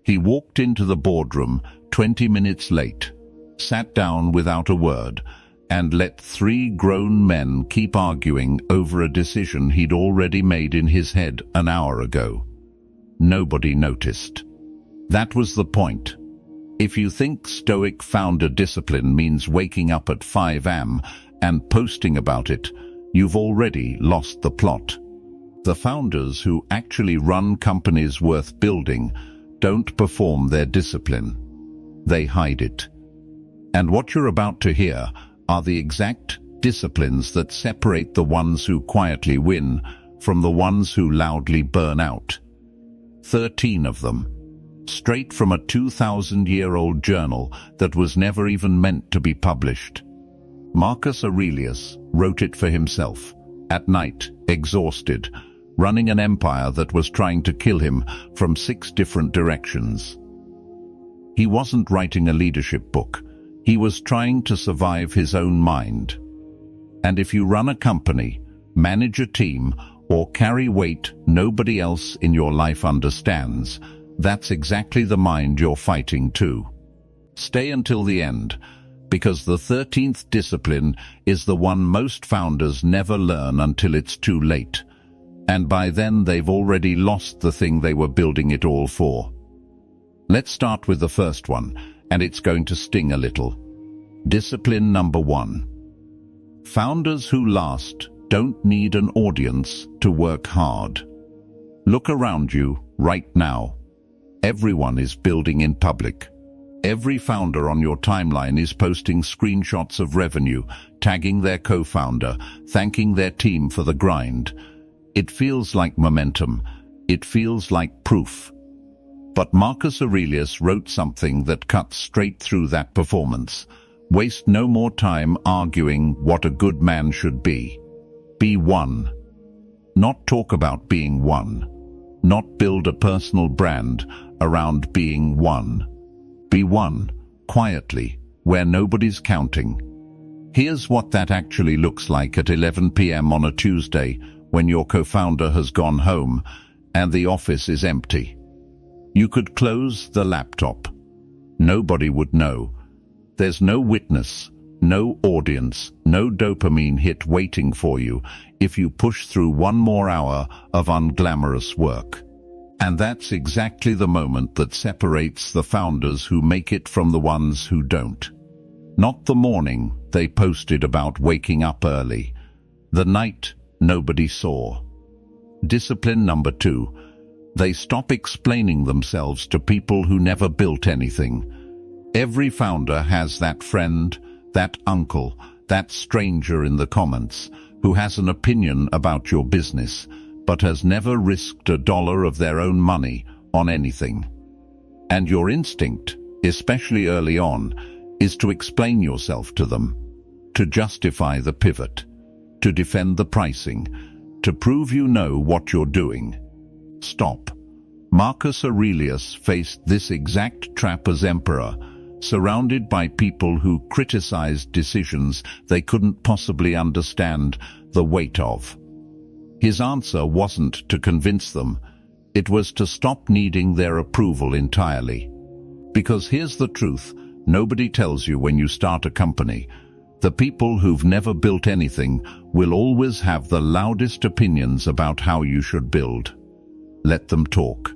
He walked into the boardroom 20 minutes late, sat down without a word, and let three grown men keep arguing over a decision he'd already made in his head an hour ago. Nobody noticed. That was the point. If you think Stoic founder discipline means waking up at 5 am and posting about it, you've already lost the plot. The founders who actually run companies worth building don't perform their discipline. They hide it. And what you're about to hear are the exact disciplines that separate the ones who quietly win from the ones who loudly burn out. 13 of them, straight from a 2,000-year-old journal that was never even meant to be published. Marcus Aurelius wrote it for himself, at night, exhausted, running an empire that was trying to kill him from 6 different directions. He wasn't writing a leadership book. He was trying to survive his own mind. And if you run a company, manage a team, or carry weight nobody else in your life understands, that's exactly the mind you're fighting too. Stay until the end, because the 13th discipline is the one most founders never learn until it's too late. And by then they've already lost the thing they were building it all for. Let's start with the first one, and it's going to sting a little. Discipline number 1. Founders who last don't need an audience to work hard. Look around you right now. Everyone is building in public. Every founder on your timeline is posting screenshots of revenue, tagging their co-founder, thanking their team for the grind. It feels like momentum. It feels like proof. But Marcus Aurelius wrote something that cuts straight through that performance. Waste no more time arguing what a good man should be. Be one. Not talk about being one. Not build a personal brand around being one. Be one, quietly, where nobody's counting. Here's what that actually looks like at 11 p.m. on a Tuesday when your co-founder has gone home and the office is empty. You could close the laptop. Nobody would know. There's no witness, no audience, no dopamine hit waiting for you if you push through one more hour of unglamorous work. And that's exactly the moment that separates the founders who make it from the ones who don't. Not the morning they posted about waking up early. The night nobody saw. Discipline number 2. They stop explaining themselves to people who never built anything. Every founder has that friend, that uncle, that stranger in the comments who has an opinion about your business, but has never risked $1 of their own money on anything. And your instinct, especially early on, is to explain yourself to them, to justify the pivot, to defend the pricing, to prove you know what you're doing. Stop. Marcus Aurelius faced this exact trap as emperor, surrounded by people who criticized decisions they couldn't possibly understand the weight of. His answer wasn't to convince them, it was to stop needing their approval entirely. Because here's the truth, nobody tells you when you start a company. The people who've never built anything will always have the loudest opinions about how you should build. Let them talk.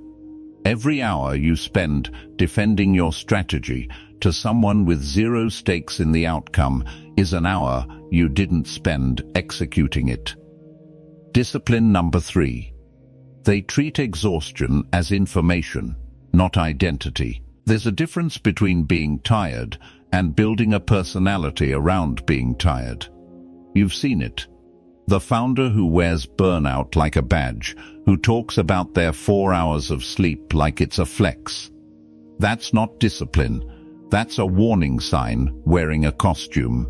Every hour you spend defending your strategy to someone with 0 stakes in the outcome is an hour you didn't spend executing it. Discipline number 3. They treat exhaustion as information, not identity. There's a difference between being tired and building a personality around being tired. You've seen it. The founder who wears burnout like a badge, who talks about their 4 hours of sleep like it's a flex. That's not discipline. That's a warning sign wearing a costume.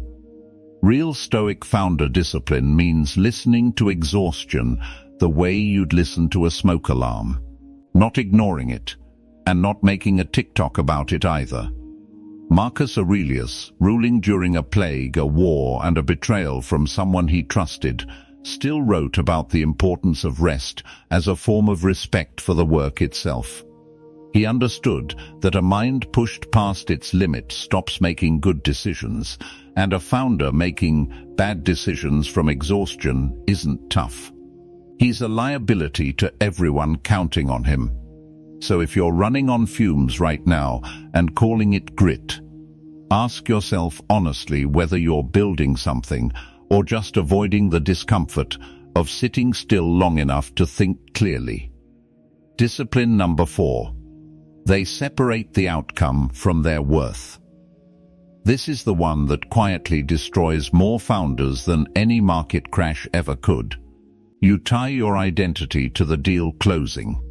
Real Stoic founder discipline means listening to exhaustion the way you'd listen to a smoke alarm. Not ignoring it, and not making a TikTok about it either. Marcus Aurelius, ruling during a plague, a war, and a betrayal from someone he trusted, still wrote about the importance of rest as a form of respect for the work itself. He understood that a mind pushed past its limit stops making good decisions, and a founder making bad decisions from exhaustion isn't tough. He's a liability to everyone counting on him. So if you're running on fumes right now and calling it grit, ask yourself honestly whether you're building something or just avoiding the discomfort of sitting still long enough to think clearly. Discipline number 4. They separate the outcome from their worth. This is the one that quietly destroys more founders than any market crash ever could. You tie your identity to the deal closing,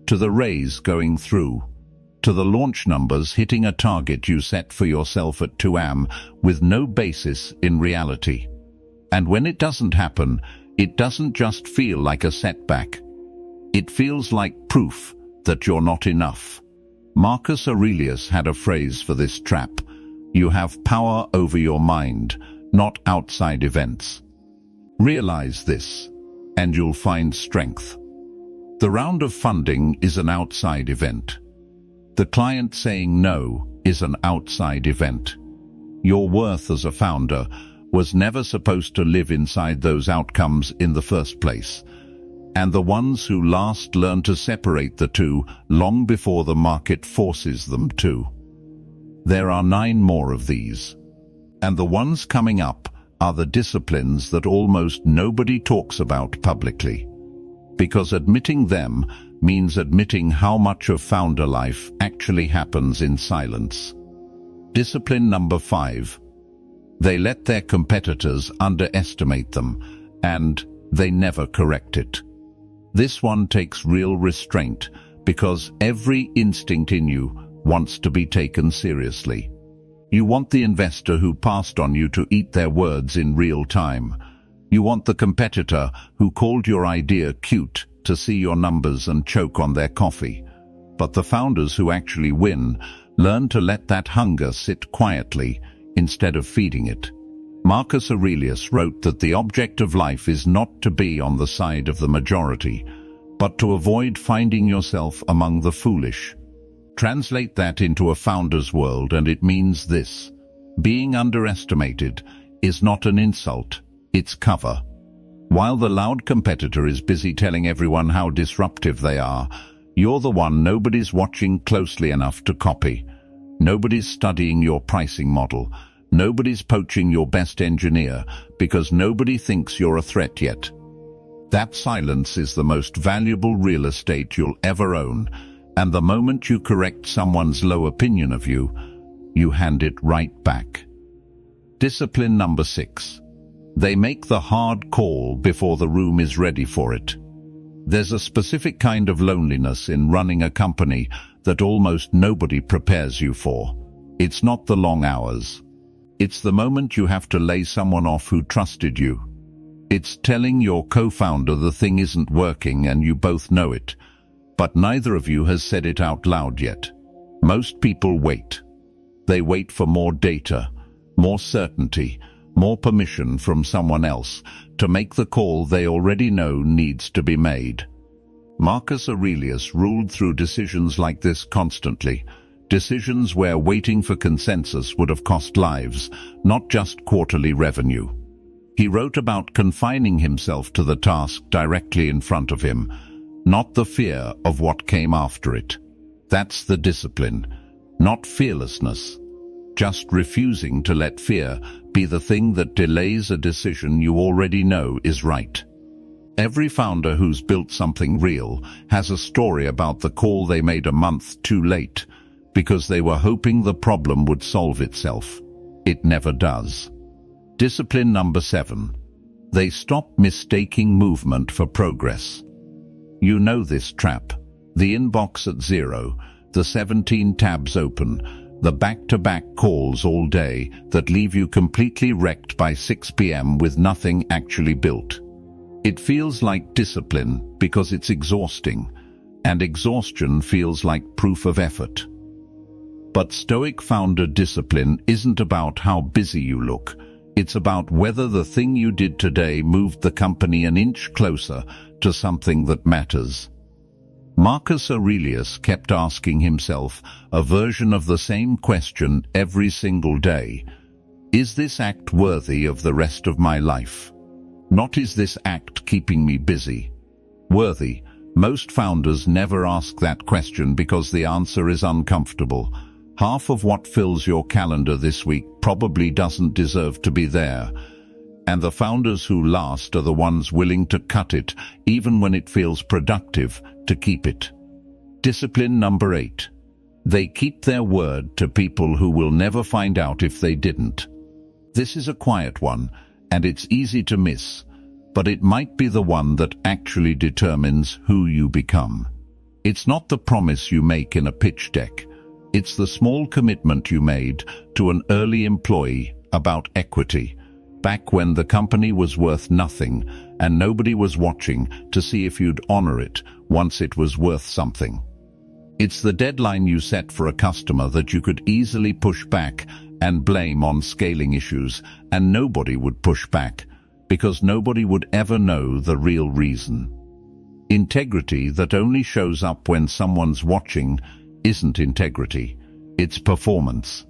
to the raise going through, to the launch numbers hitting a target you set for yourself at 2 a.m. with no basis in reality. And when it doesn't happen, it doesn't just feel like a setback. It feels like proof that you're not enough. Marcus Aurelius had a phrase for this trap: you have power over your mind, not outside events. Realize this, and you'll find strength. The round of funding is an outside event. The client saying no is an outside event. Your worth as a founder was never supposed to live inside those outcomes in the first place. And the ones who last learn to separate the two long before the market forces them to. There are 9 more of these. And the ones coming up are the disciplines that almost nobody talks about publicly. Because admitting them means admitting how much of founder life actually happens in silence. Discipline number 5. They let their competitors underestimate them, and they never correct it. This one takes real restraint, because every instinct in you wants to be taken seriously. You want the investor who passed on you to eat their words in real time. You want the competitor who called your idea cute to see your numbers and choke on their coffee. But the founders who actually win learn to let that hunger sit quietly instead of feeding it. Marcus Aurelius wrote that the object of life is not to be on the side of the majority, but to avoid finding yourself among the foolish. Translate that into a founder's world and it means this: being underestimated is not an insult, it's cover. While the loud competitor is busy telling everyone how disruptive they are, you're the one nobody's watching closely enough to copy. Nobody's studying your pricing model. Nobody's poaching your best engineer because nobody thinks you're a threat yet. That silence is the most valuable real estate you'll ever own, and the moment you correct someone's low opinion of you, you hand it right back. Discipline number 6. They make the hard call before the room is ready for it. There's a specific kind of loneliness in running a company that almost nobody prepares you for. It's not the long hours. It's the moment you have to lay someone off who trusted you. It's telling your co-founder the thing isn't working and you both know it, but neither of you has said it out loud yet. Most people wait. They wait for more data, more certainty, more permission from someone else to make the call they already know needs to be made. Marcus Aurelius ruled through decisions like this constantly, decisions where waiting for consensus would have cost lives, not just quarterly revenue. He wrote about confining himself to the task directly in front of him, not the fear of what came after it. That's the discipline, not fearlessness. Just refusing to let fear be the thing that delays a decision you already know is right. Every founder who's built something real has a story about the call they made a month too late because they were hoping the problem would solve itself. It never does. Discipline number 7. They stop mistaking movement for progress. You know this trap. The inbox at 0, the 17 tabs open, the back-to-back calls all day that leave you completely wrecked by 6 p.m. with nothing actually built. It feels like discipline because it's exhausting, and exhaustion feels like proof of effort. But Stoic founder discipline isn't about how busy you look. It's about whether the thing you did today moved the company an inch closer to something that matters. Marcus Aurelius kept asking himself a version of the same question every single day. Is this act worthy of the rest of my life? Not, is this act keeping me busy? Worthy. Most founders never ask that question because the answer is uncomfortable. Half of what fills your calendar this week probably doesn't deserve to be there. And the founders who last are the ones willing to cut it, even when it feels productive, to keep it. Discipline number 8. They keep their word to people who will never find out if they didn't. This is a quiet one, and it's easy to miss, but it might be the one that actually determines who you become. It's not the promise you make in a pitch deck. It's the small commitment you made to an early employee about equity, back when the company was worth nothing and nobody was watching to see if you'd honor it once it was worth something. It's the deadline you set for a customer that you could easily push back and blame on scaling issues, and nobody would push back because nobody would ever know the real reason. Integrity that only shows up when someone's watching isn't integrity, it's performance.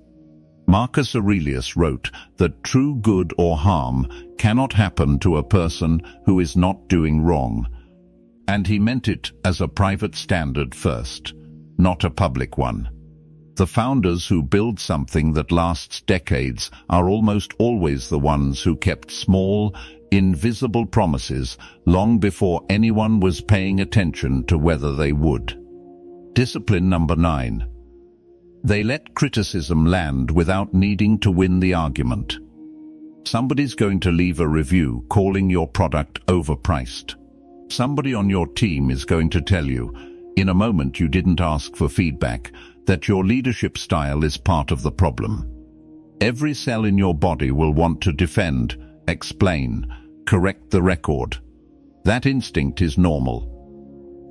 Marcus Aurelius wrote that true good or harm cannot happen to a person who is not doing wrong, and he meant it as a private standard first, not a public one. The founders who build something that lasts decades are almost always the ones who kept small, invisible promises long before anyone was paying attention to whether they would. Discipline number 9. They let criticism land without needing to win the argument. Somebody's going to leave a review calling your product overpriced. Somebody on your team is going to tell you, in a moment you didn't ask for feedback, that your leadership style is part of the problem. Every cell in your body will want to defend, explain, correct the record. That instinct is normal.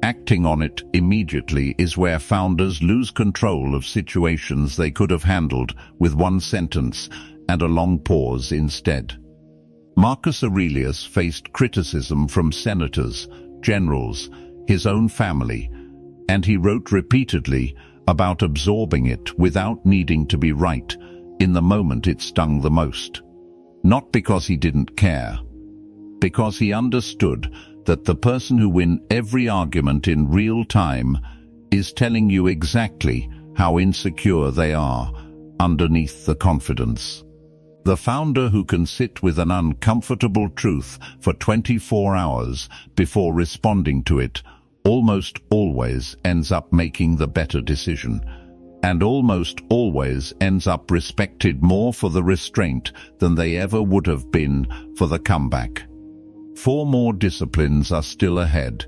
Acting on it immediately is where founders lose control of situations they could have handled with one sentence and a long pause instead. Marcus Aurelius faced criticism from senators, generals, his own family, and he wrote repeatedly about absorbing it without needing to be right in the moment it stung the most. Not because he didn't care, because he understood that the person who wins every argument in real time is telling you exactly how insecure they are underneath the confidence. The founder who can sit with an uncomfortable truth for 24 hours before responding to it almost always ends up making the better decision, and almost always ends up respected more for the restraint than they ever would have been for the comeback. 4 more disciplines are still ahead,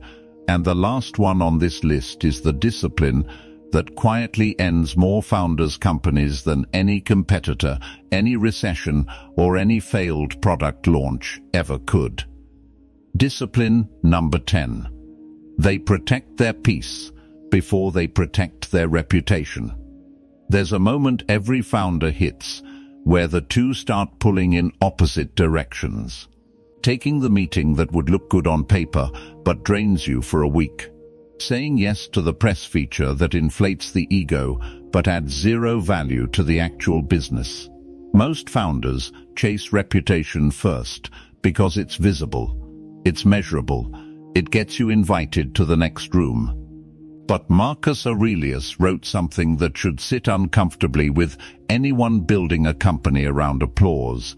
and the last one on this list is the discipline that quietly ends more founders' companies than any competitor, any recession, or any failed product launch ever could. Discipline number 10. They protect their peace before they protect their reputation. There's a moment every founder hits where the two start pulling in opposite directions. Taking the meeting that would look good on paper but drains you for a week. Saying yes to the press feature that inflates the ego but adds zero value to the actual business. Most founders chase reputation first because it's visible, it's measurable, it gets you invited to the next room. But Marcus Aurelius wrote something that should sit uncomfortably with anyone building a company around applause.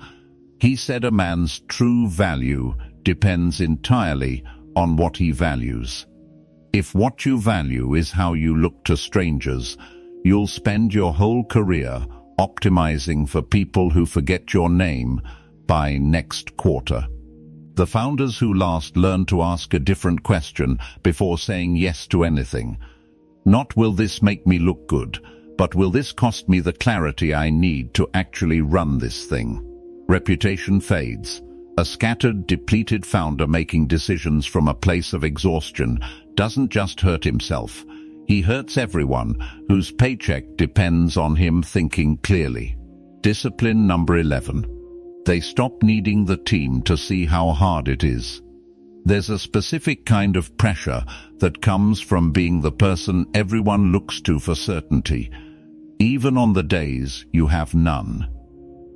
He said a man's true value depends entirely on what he values. If what you value is how you look to strangers, you'll spend your whole career optimizing for people who forget your name by next quarter. The founders who last learn to ask a different question before saying yes to anything. Not will this make me look good, but will this cost me the clarity I need to actually run this thing? Reputation fades. A scattered, depleted founder making decisions from a place of exhaustion doesn't just hurt himself. He hurts everyone whose paycheck depends on him thinking clearly. Discipline number 11. They stop needing the team to see how hard it is. There's a specific kind of pressure that comes from being the person everyone looks to for certainty, even on the days you have none.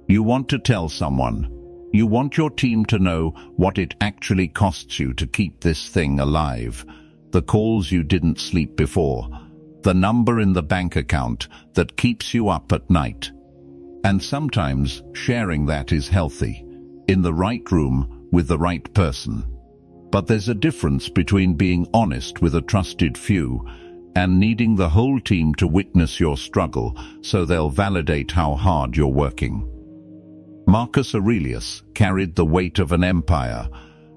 You want to tell someone. You want your team to know what it actually costs you to keep this thing alive. The calls you didn't sleep before. The number in the bank account that keeps you up at night. And sometimes sharing that is healthy, in the right room with the right person. But there's a difference between being honest with a trusted few and needing the whole team to witness your struggle so they'll validate how hard you're working. Marcus Aurelius carried the weight of an empire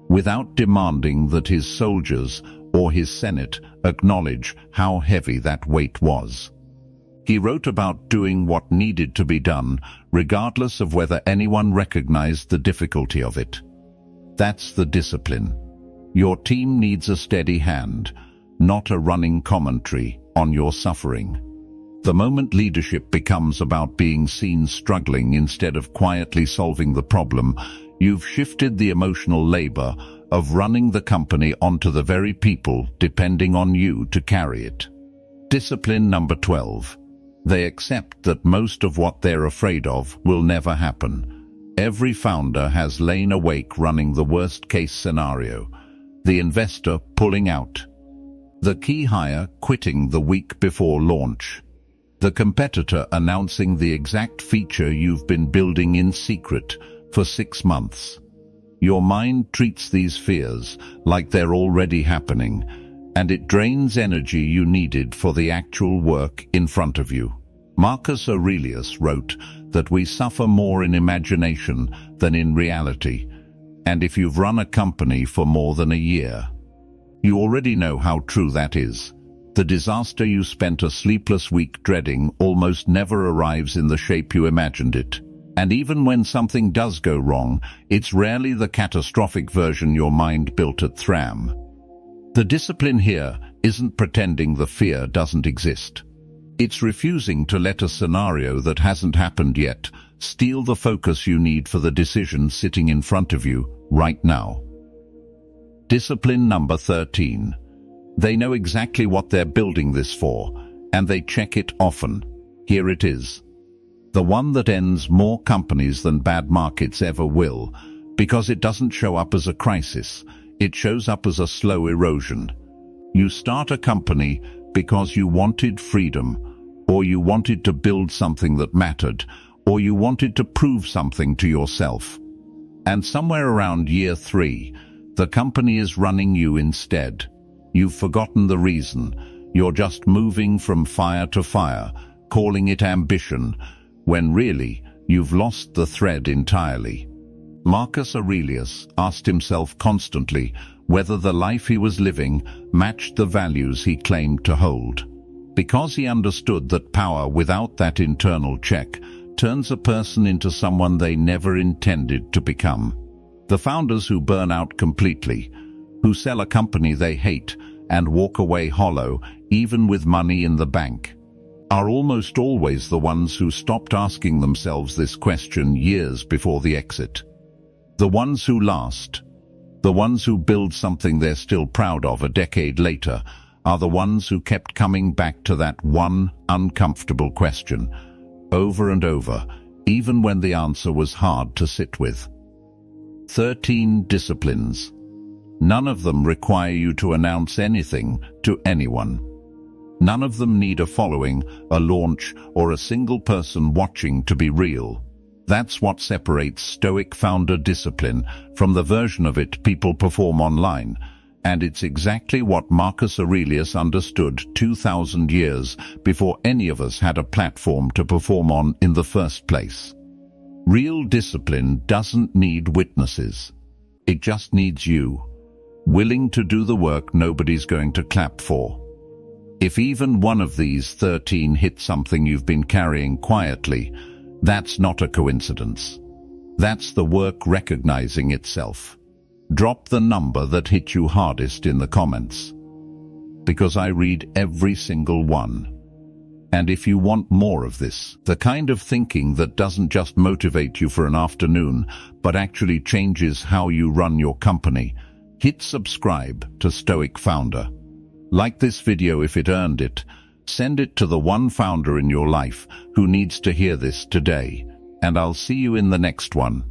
without demanding that his soldiers or his senate acknowledge how heavy that weight was. He wrote about doing what needed to be done, regardless of whether anyone recognized the difficulty of it. That's the discipline. Your team needs a steady hand, not a running commentary on your suffering. The moment leadership becomes about being seen struggling instead of quietly solving the problem, you've shifted the emotional labor of running the company onto the very people depending on you to carry it. Discipline number 12. They accept that most of what they're afraid of will never happen. Every founder has lain awake running the worst-case scenario. The investor pulling out. The key hire quitting the week before launch. The competitor announcing the exact feature you've been building in secret for 6 months. Your mind treats these fears like they're already happening, and it drains energy you needed for the actual work in front of you. Marcus Aurelius wrote that we suffer more in imagination than in reality, and if you've run a company for more than a year, you already know how true that is. The disaster you spent a sleepless week dreading almost never arrives in the shape you imagined it. And even when something does go wrong, it's rarely the catastrophic version your mind built at Thram. The discipline here isn't pretending the fear doesn't exist. It's refusing to let a scenario that hasn't happened yet steal the focus you need for the decision sitting in front of you right now. Discipline number 13. They know exactly what they're building this for, and they check it often. Here it is. The one that ends more companies than bad markets ever will, because it doesn't show up as a crisis. It shows up as a slow erosion. You start a company because you wanted freedom, or you wanted to build something that mattered, or you wanted to prove something to yourself. And somewhere around year 3, the company is running you instead. You've forgotten the reason. You're just moving from fire to fire, calling it ambition, when really you've lost the thread entirely. Marcus Aurelius asked himself constantly whether the life he was living matched the values he claimed to hold. Because he understood that power without that internal check turns a person into someone they never intended to become. The founders who burn out completely, who sell a company they hate and walk away hollow, even with money in the bank, are almost always the ones who stopped asking themselves this question years before the exit. The ones who last, the ones who build something they're still proud of a decade later, are the ones who kept coming back to that one uncomfortable question, over and over, even when the answer was hard to sit with. 13 disciplines. None of them require you to announce anything to anyone. None of them need a following, a launch, or a single person watching to be real. That's what separates Stoic founder discipline from the version of it people perform online, and it's exactly what Marcus Aurelius understood 2,000 years before any of us had a platform to perform on in the first place. Real discipline doesn't need witnesses. It just needs you, willing to do the work nobody's going to clap for. If even one of these 13 hit something you've been carrying quietly, that's not a coincidence. That's the work recognizing itself. Drop the number that hit you hardest in the comments, because I read every single one. And if you want more of this, the kind of thinking that doesn't just motivate you for an afternoon, but actually changes how you run your company, Hit subscribe to Stoic Founder. Like this video if it earned it. Send it to the one founder in your life who needs to hear this today. And I'll see you in the next one.